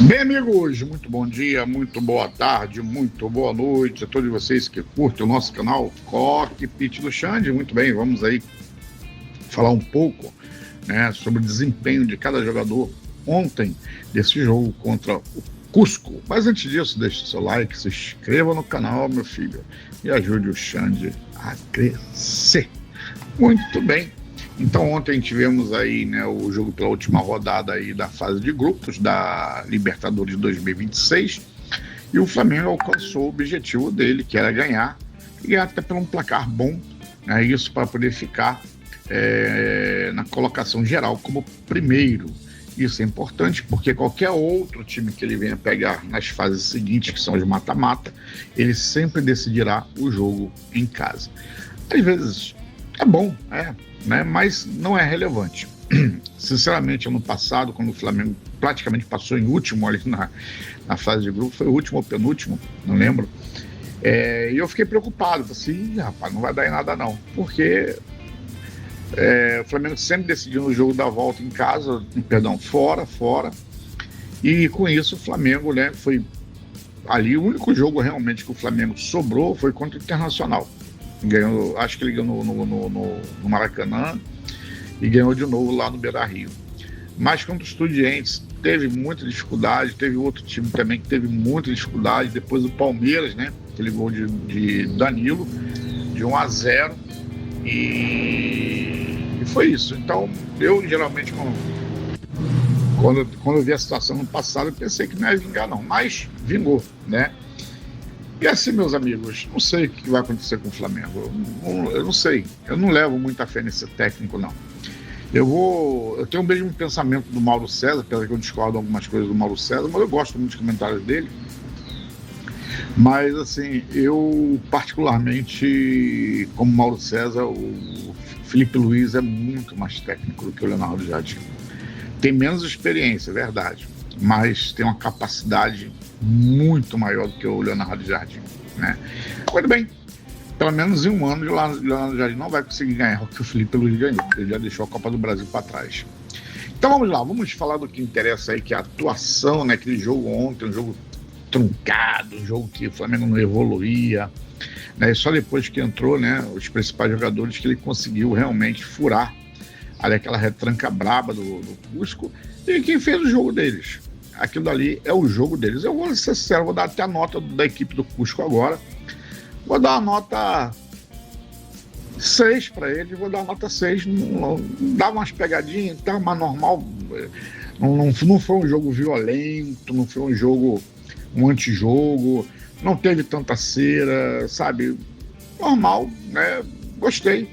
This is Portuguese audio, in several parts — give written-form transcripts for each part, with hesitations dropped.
Bem, amigos, muito bom dia, muito boa tarde, muito boa noite a todos vocês que curtem o nosso canal Cockpit do Xande. Muito bem, vamos aí falar um pouco, né, sobre o desempenho de cada jogador ontem desse jogo contra o Cusco. Mas antes disso, deixe seu like, se inscreva no canal, meu filho, e ajude o Xande a crescer. Muito bem. Então ontem tivemos aí, né, o jogo pela última rodada aí da fase de grupos da Libertadores 2026 e o Flamengo alcançou o objetivo dele, que era ganhar, e ganhar até por um placar bom, né, isso para poder ficar na colocação geral como primeiro. Isso é importante porque qualquer outro time que ele venha pegar nas fases seguintes, que são os mata-mata, ele sempre decidirá o jogo em casa. Às vezes é bom, né, mas não é relevante. Sinceramente, ano passado, quando o Flamengo praticamente passou em último ali na fase de grupo, foi o último ou penúltimo, não lembro, e eu fiquei preocupado, falei assim, rapaz, não vai dar em nada não, porque o Flamengo sempre decidiu no jogo da volta em casa, perdão, fora, e com isso o Flamengo, né, foi ali o único jogo realmente que o Flamengo sobrou foi contra o Internacional. Ganhou, acho que ele ganhou no Maracanã e ganhou de novo lá no Beira-Rio. Mas contra os Estudiantes teve muita dificuldade, teve outro time também que teve muita dificuldade, depois o Palmeiras, né, aquele gol de Danilo, de 1-0, e foi isso. Então eu geralmente quando eu vi a situação no passado eu pensei que não ia vingar não, mas vingou, né? E assim, meus amigos, não sei o que vai acontecer com o Flamengo. Eu não sei. Eu não levo muita fé nesse técnico, não. Eu tenho o mesmo pensamento do Mauro César, apesar que eu discordo de algumas coisas do Mauro César, mas eu gosto muito dos comentários dele. Mas, assim, eu particularmente, como Mauro César, o Felipe Luiz é muito mais técnico do que o Leonardo Jardim. Tem menos experiência, é verdade, mas tem uma capacidade muito maior do que o Leonardo Jardim, né? Muito bem, pelo menos em um ano o Leonardo Jardim não vai conseguir ganhar o que o Felipe Luiz ganhou, ele já deixou a Copa do Brasil para trás. Então vamos lá, vamos falar do que interessa aí, que é a atuação, né? Aquele jogo ontem, um jogo truncado, um jogo que o Flamengo não evoluía, né? E só depois que entrou, né, os principais jogadores que ele conseguiu realmente furar ali aquela retranca braba do Cusco, e quem fez o jogo deles. Aquilo dali é o jogo deles. Eu vou ser sincero, vou dar até a nota da equipe do Cusco agora. Vou dar uma nota 6 para ele, vou dar uma nota 6. Dá umas pegadinhas, tá, mas normal. Não foi um jogo violento, não foi um antijogo, não teve tanta cera, sabe? Normal, né? Gostei.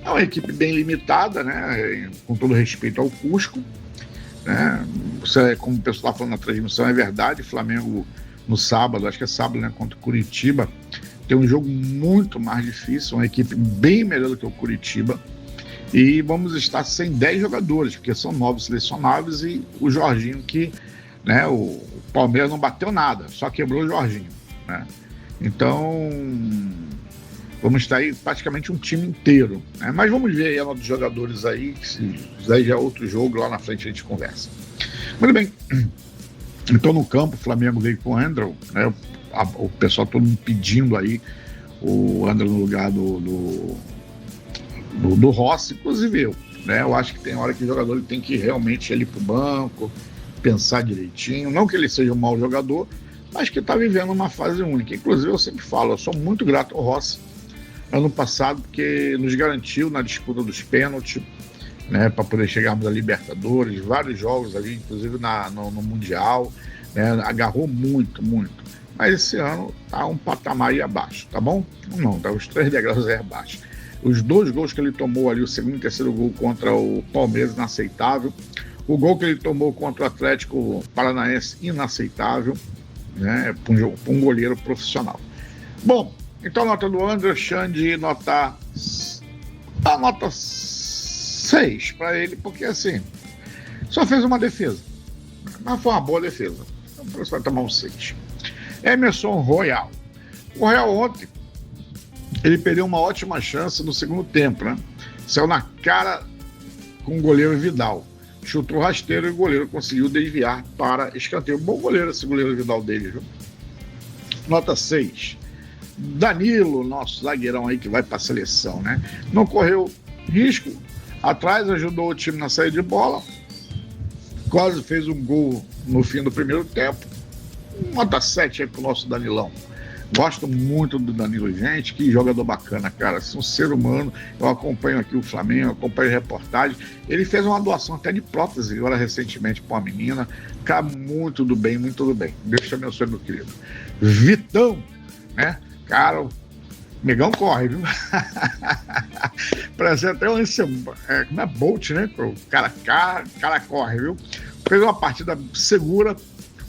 É uma equipe bem limitada, né? Com todo respeito ao Cusco, né? Como o pessoal está falando na transmissão, é verdade. Flamengo no sábado, acho que é sábado, né, contra o Curitiba, tem um jogo muito mais difícil, uma equipe bem melhor do que o Curitiba, e vamos estar sem 10 jogadores, porque são 9 selecionáveis, e o Jorginho que, né, o Palmeiras não bateu nada, só quebrou o Jorginho, né? Então vamos estar aí praticamente um time inteiro, né? Mas vamos ver aí a nota dos jogadores aí, que se daí já é outro jogo, lá na frente a gente conversa. Muito bem, então no campo o Flamengo veio com o André, né? O pessoal todo mundo pedindo aí o André no lugar do Rossi, inclusive eu, né? Eu acho que tem hora que o jogador ele tem que realmente ir ali pro banco, pensar direitinho, não que ele seja um mau jogador, mas que está vivendo uma fase única. Inclusive eu sempre falo, eu sou muito grato ao Rossi ano passado, porque nos garantiu na disputa dos pênaltis, né, para poder chegarmos à Libertadores, vários jogos ali, inclusive no Mundial, né, agarrou muito, mas esse ano tá um patamar aí abaixo, tá bom? Não, tá os 3 degraus aí abaixo. Os 2 gols que ele tomou ali, o segundo e o terceiro gol contra o Palmeiras, inaceitável. O gol que ele tomou contra o Atlético Paranaense, inaceitável, né, para um goleiro profissional. Bom, então a nota do André Xande, a nota 6 para ele, porque assim, só fez uma defesa, mas foi uma boa defesa, então você vai tomar um 6. Emerson Royal. O Royal ontem, ele perdeu uma ótima chance no segundo tempo, né? Saiu na cara com o goleiro Vidal. chutou rasteiro e o goleiro conseguiu desviar para escanteio. Bom goleiro esse goleiro Vidal dele, viu? Nota 6. Danilo, nosso zagueirão aí que vai para a seleção, né? Não correu risco, atrás ajudou o time na saída de bola, quase fez um gol no fim do primeiro tempo. Nota 7 aí pro nosso Danilão. Gosto muito do Danilo, gente, que jogador bacana, cara. Um ser humano. Eu acompanho aqui o Flamengo, acompanho reportagem. Ele fez uma doação até de prótese agora recentemente para uma menina. Cara, muito do bem, muito do bem. Deus te abençoe, meu querido. Vitão, né? Cara, o Megão corre, viu? Parece até um como é Bolt, né? O cara corre, viu? Fez uma partida segura,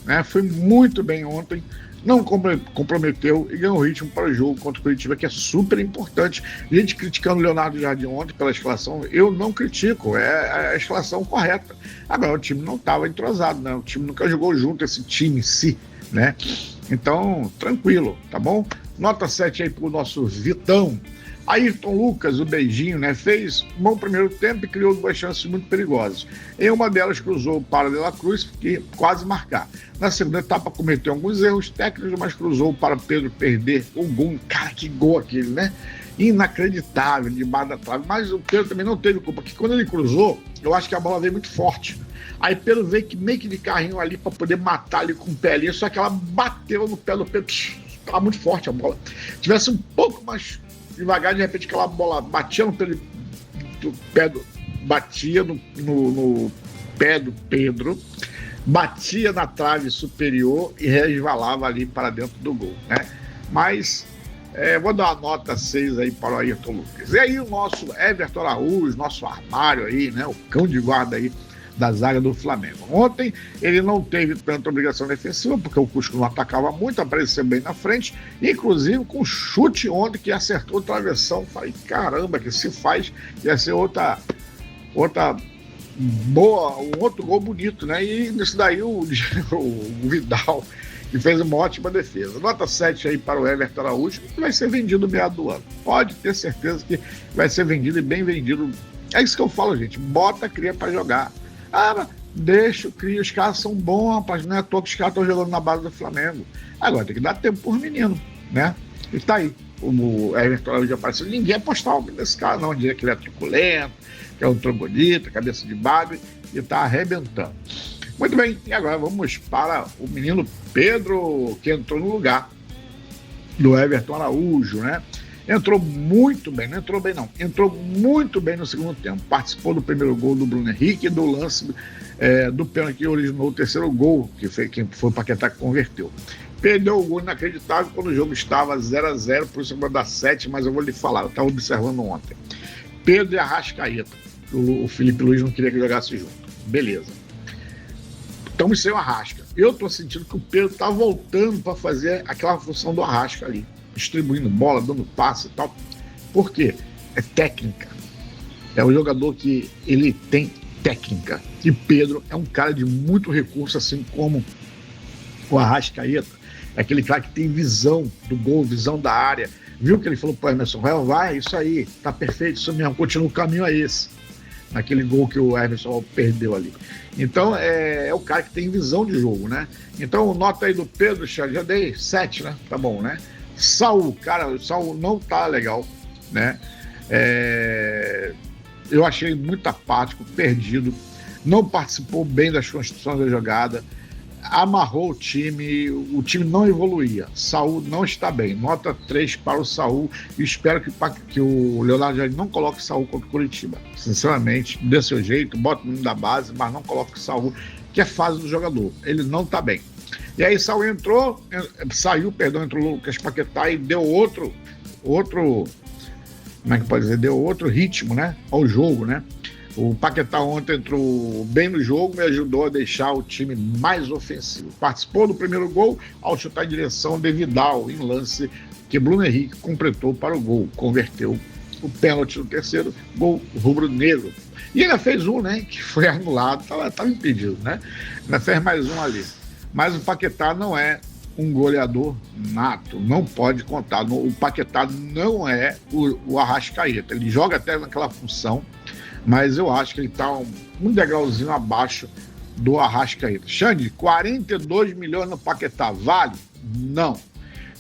né? Foi muito bem ontem. Não comprometeu e ganhou ritmo para o jogo contra o Curitiba, que é super importante. Gente criticando o Leonardo Jardim ontem pela escalação, eu não critico, é a escalação correta. Agora, o time não estava entrosado, né? O time nunca jogou junto, esse time em si, né? Então, tranquilo, tá bom? Nota 7 aí pro nosso Vitão. Ayrton Lucas, o beijinho, né? Fez um bom primeiro tempo e criou duas chances muito perigosas. Em uma delas cruzou para De La Cruz, que quase marcar. Na segunda etapa cometeu alguns erros técnicos, mas cruzou para Pedro perder o gol. Cara, que gol aquele, né? Inacreditável, debaixo da trave. Mas o Pedro também não teve culpa, porque quando ele cruzou, eu acho que a bola veio muito forte. Aí Pedro veio que meio que de carrinho ali para poder matar ali com o pé ali, só que ela bateu no pé do Pedro. Estava muito forte a bola. Se tivesse um pouco mais devagar, de repente aquela bola batia no pé do Pedro, batia no pé do Pedro, batia na trave superior e resvalava ali para dentro do gol, né? Mas vou dar uma nota 6 aí para o Ayrton Lucas. E aí o nosso Everton Araújo, nosso armário aí, né? O cão de guarda aí da zaga do Flamengo. Ontem ele não teve tanta obrigação defensiva, porque o Cusco não atacava muito, apareceu bem na frente, inclusive com chute ontem que acertou o travessão. Falei, caramba, que se faz, ia ser outra boa, um outro gol bonito, né? E nisso daí o Vidal, que fez uma ótima defesa. Nota 7 aí para o Everton Araújo, que vai ser vendido no meio do ano. Pode ter certeza que vai ser vendido e bem vendido. É isso que eu falo, gente. Bota, cria para jogar. Deixa, cria, os caras são bons, rapaz, não é à toa que os caras estão jogando na base do Flamengo. Agora tem que dar tempo por menino, né? E tá aí, o Everton Araújo apareceu, ninguém apostava nesse cara não, dizia que ele é truculento, que é um trombonita, cabeça de bagre, e tá arrebentando. Muito bem, e agora vamos para o menino Pedro, que entrou no lugar do Everton Araújo, né? Entrou muito bem, não entrou bem não, entrou muito bem no segundo tempo, participou do primeiro gol do Bruno Henrique e do lance do pênalti que originou o terceiro gol, que foi o Paquetá que converteu. Perdeu o gol inacreditável quando o jogo estava 0-0, por isso eu vou dar 7, mas eu vou lhe falar, eu estava observando ontem. Pedro e Arrascaeta, o Felipe Luiz não queria que jogasse junto, beleza. Estamos sem o Arrasca. Eu estou sentindo que o Pedro está voltando para fazer aquela função do Arrasca ali, distribuindo bola, dando passe e tal. Por quê? É técnica. É um jogador que ele tem técnica. E Pedro é um cara de muito recurso, assim como o Arrascaeta. É aquele cara que tem visão do gol, visão da área. Viu que ele falou pro Emerson Royal? Vai, isso aí, tá perfeito, isso mesmo, continua o caminho a esse. Naquele gol que o Emerson Royal perdeu ali. Então, é o cara que tem visão de jogo, né? Então, nota aí do Pedro, já dei 7, né? Tá bom, né? Saul, cara, o Saul não tá legal, né? Eu achei muito apático, perdido, não participou bem das construções da jogada, amarrou o time não evoluía. Saul não está bem. Nota 3 para o Saul e espero que o Leonardo Jardim não coloque Saul contra o Curitiba. Sinceramente, dê seu jeito, bota o nome da base, mas não coloque Saul, que é fase do jogador. Ele não está bem. E aí Saul entrou o Lucas Paquetá e deu outro, como é que pode dizer, deu outro ritmo, né, ao jogo, né? O Paquetá ontem entrou bem no jogo e ajudou a deixar o time mais ofensivo. Participou do primeiro gol ao chutar em direção de Vidal, em lance que Bruno Henrique completou para o gol, converteu o pênalti no terceiro, gol rubro-negro. E ainda fez um, né, que foi anulado, estava impedido, né? Ainda fez mais um ali. Mas o Paquetá não é um goleador nato, não pode contar. O Paquetá não é o Arrascaeta, ele joga até naquela função, mas eu acho que ele está um degrauzinho abaixo do Arrascaeta. Xande, 42 milhões no Paquetá, vale? Não.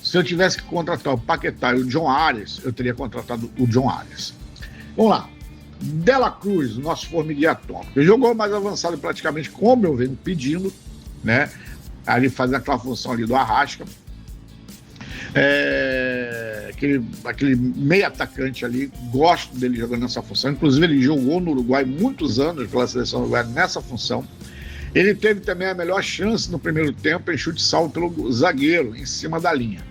Se eu tivesse que contratar o Paquetá e o John Arias, eu teria contratado o John Arias. Vamos lá. De La Cruz, nosso formiguinha atômico, jogou mais avançado praticamente como eu venho pedindo, né? Ali fazendo aquela função ali do Arrasca. Aquele meio atacante ali, gosto dele jogando nessa função. Inclusive, ele jogou no Uruguai muitos anos pela seleção uruguaia nessa função. Ele teve também a melhor chance no primeiro tempo em chute salvo pelo zagueiro, em cima da linha.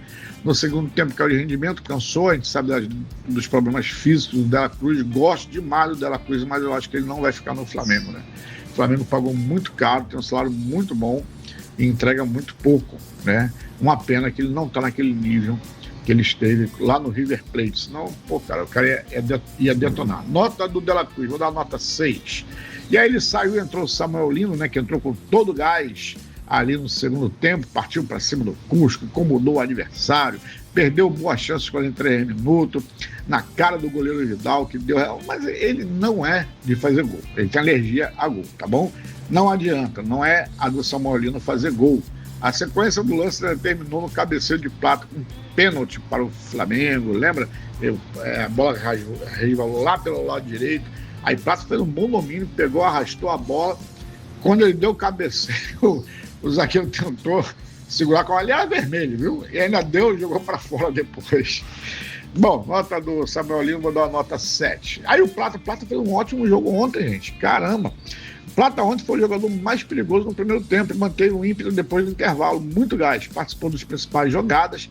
No segundo tempo, caiu de rendimento, cansou, a gente sabe dos problemas físicos do De La Cruz. Gosto demais do De La Cruz, mas eu acho que ele não vai ficar no Flamengo, né? O Flamengo pagou muito caro, tem um salário muito bom e entrega muito pouco, né? Uma pena que ele não está naquele nível que ele esteve lá no River Plate. Senão, pô, cara, o cara ia detonar. Nota do De La Cruz, vou dar nota 6. E aí ele saiu e entrou o Samuel Lino, né? Que entrou com todo o gás ali no segundo tempo, partiu para cima do Cusco, incomodou o adversário, perdeu boas chances com 43 minutos, na cara do goleiro Vidal, que deu. Mas ele não é de fazer gol, ele tem alergia a gol, tá bom? Não adianta, não é a do Samuel Lino fazer gol. A sequência do lance terminou no cabeceio de Plata com pênalti para o Flamengo, lembra? A bola resvalou lá pelo lado direito, aí Plata fez um bom domínio, pegou, arrastou a bola. Quando ele deu o cabeceio, o zagueiro tentou segurar com o olhar vermelho, viu? E ainda deu e jogou para fora depois. Bom, nota do Samuel Lino, vou dar uma nota 7. Aí o Plata fez um ótimo jogo ontem, gente. Caramba! Plata ontem foi o jogador mais perigoso no primeiro tempo e manteve o ímpeto depois do intervalo. Muito gás, participou das principais jogadas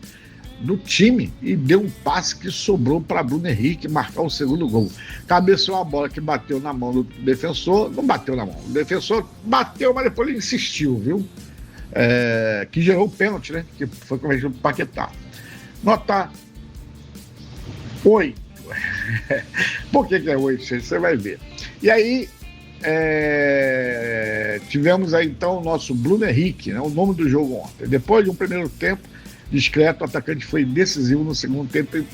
do time e deu um passe que sobrou para Bruno Henrique marcar o segundo gol. Cabeceou a bola que bateu na mão do defensor, não bateu na mão, o defensor bateu, mas depois ele insistiu, viu? Que gerou o pênalti, né? Que foi corrigido do Paquetá. Nota 8. Por que é 8, gente? Você vai ver. E aí, tivemos aí então o nosso Bruno Henrique, né? O nome do jogo ontem. Depois de um primeiro tempo discreto, o atacante foi decisivo no segundo tempo e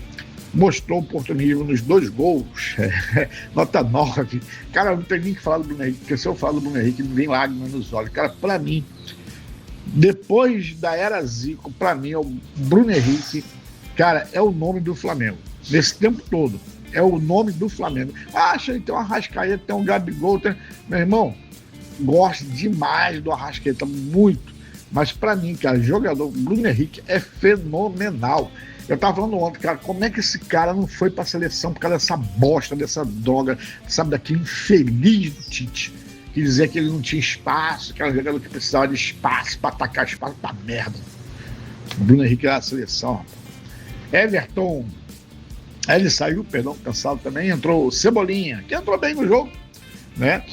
mostrou oportunismo nos 2 gols. Nota 9. Cara, não tem nem que falar do Bruno Henrique, porque se eu falo do Bruno Henrique, vem lágrimas nos olhos. Cara, pra mim, depois da era Zico, pra mim, o Bruno Henrique, cara, é o nome do Flamengo. Nesse tempo todo, é o nome do Flamengo. Acha que tem um Arrascaeta, tem um Gabigol, meu irmão, gosto demais do Arrascaeta, muito. Mas pra mim, cara, jogador Bruno Henrique é fenomenal. Eu tava falando ontem, cara, como é que esse cara não foi pra seleção por causa dessa bosta, dessa droga, sabe, daquele infeliz do Tite, que dizia que ele não tinha espaço, que era um jogador que precisava de espaço pra atacar espaço, pra merda. O Bruno Henrique era a seleção. Everton, ele saiu, cansado também, entrou o Cebolinha, que entrou bem no jogo, né?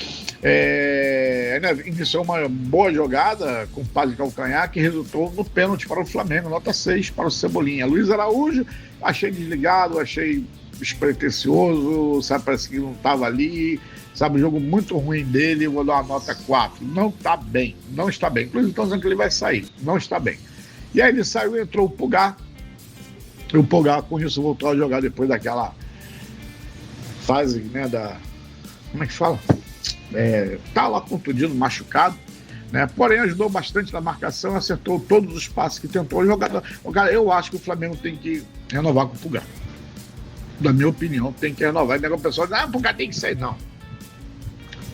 Iniciou uma boa jogada com passe de calcanhar que resultou no pênalti para o Flamengo, nota 6 para o Cebolinha. Luiz Araújo, achei desligado, achei despretensioso, sabe, parece que não estava ali, sabe, o jogo muito ruim dele, eu vou dar uma nota 4. Não está bem, não está bem. Inclusive estão dizendo que ele vai sair, não está bem. E aí ele saiu e entrou o Pulgar. E o Pulgar com isso voltou a jogar depois daquela fase, né, como é que fala? Tá lá contundido, machucado, né? Porém ajudou bastante na marcação, acertou todos os passes que tentou jogar. Cara, eu acho que o Flamengo tem que renovar com o Pulgar. Na minha opinião, tem que renovar. E o pessoal diz, o Pulgar tem que sair. Não.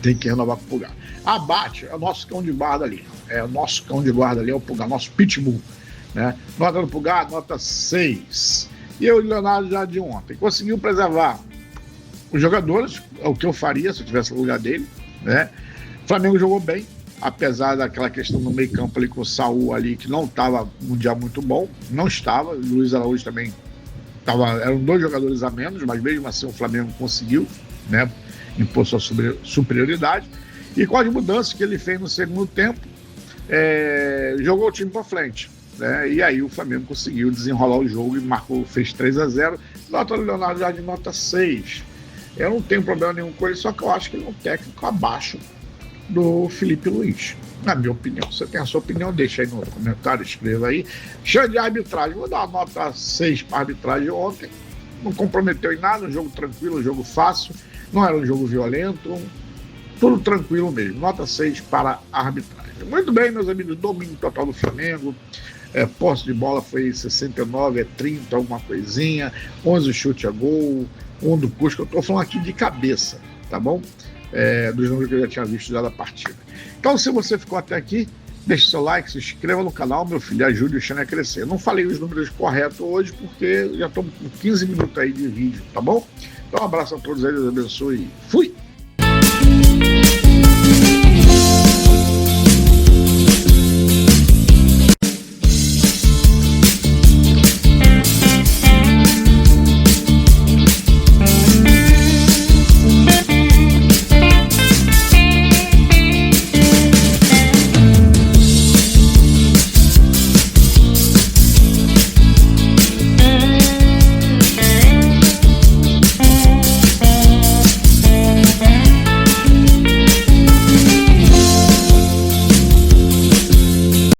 Tem que renovar com o Pulgar. Abate é o nosso cão de guarda ali. O nosso cão de guarda ali é o Pulgar, nosso pitbull, né? Nota do Pulgar, nota 6. E o Leonardo já de ontem conseguiu preservar os jogadores, é o que eu faria se eu tivesse no lugar dele, né? O Flamengo jogou bem, apesar daquela questão no meio campo ali com o Saúl ali, que não estava um dia muito bom, não estava, o Luiz Araújo também estava, eram 2 jogadores a menos, mas mesmo assim o Flamengo conseguiu, né, impor sua superioridade, e com as mudanças que ele fez no segundo tempo, jogou o time para frente, né? E aí o Flamengo conseguiu desenrolar o jogo e fez 3-0, nota do Leonardo já de nota 6. Eu não tenho problema nenhum com ele, só que eu acho que ele é um técnico abaixo do Felipe Luiz, na minha opinião. Você tem a sua opinião, deixa aí no comentário, escreva aí. Chama de arbitragem, vou dar uma nota 6 para a arbitragem ontem, não comprometeu em nada, um jogo tranquilo, um jogo fácil, não era um jogo violento, tudo tranquilo mesmo. Nota 6 para a arbitragem. Muito bem, meus amigos, domínio total do Flamengo. Posse de bola foi 69, 30, alguma coisinha, 11 chute a gol, 1 do Cusco. Eu estou falando aqui de cabeça, tá bom? Dos números que eu já tinha visto já da partida. Então, se você ficou até aqui, deixe seu like, se inscreva no canal, meu filho, ajude o channel a crescer. Eu não falei os números corretos hoje, porque já estou com 15 minutos aí de vídeo, tá bom? Então, um abraço a todos aí, Deus abençoe. Fui!